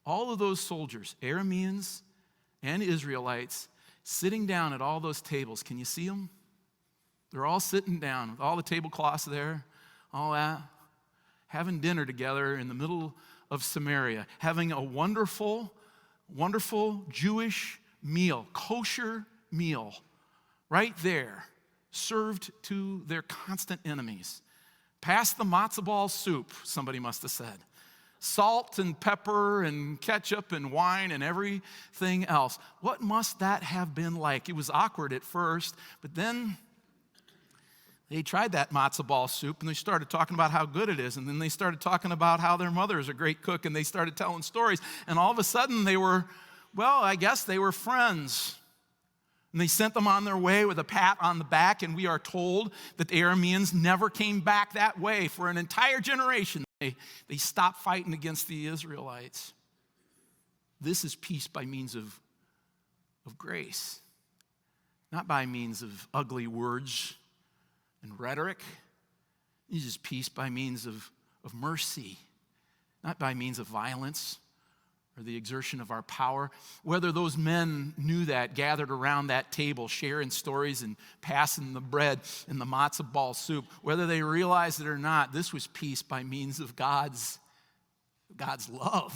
All of those soldiers, Arameans and Israelites, sitting down at all those tables. Can you see them? They're all sitting down with all the tablecloths there, all that, having dinner together in the middle of Samaria, having a wonderful, wonderful Jewish meal, kosher meal, right there, served to their constant enemies. Pass the matzo ball soup, somebody must have said. Salt and pepper and ketchup and wine and everything else. What must that have been like? It was awkward at first, but then they tried that matzo ball soup and they started talking about how good it is. And then they started talking about how their mother is a great cook, and they started telling stories. And all of a sudden they were, well, I guess they were friends. And they sent them on their way with a pat on the back, and we are told that the Arameans never came back that way for an entire generation. They stopped fighting against the Israelites. This is peace by means of grace, not by means of ugly words and rhetoric. This is peace by means of mercy, not by means of violence or the exertion of our power. Whether those men knew that, gathered around that table, sharing stories and passing the bread and the matzo ball soup, whether they realized it or not, this was peace by means of God's love.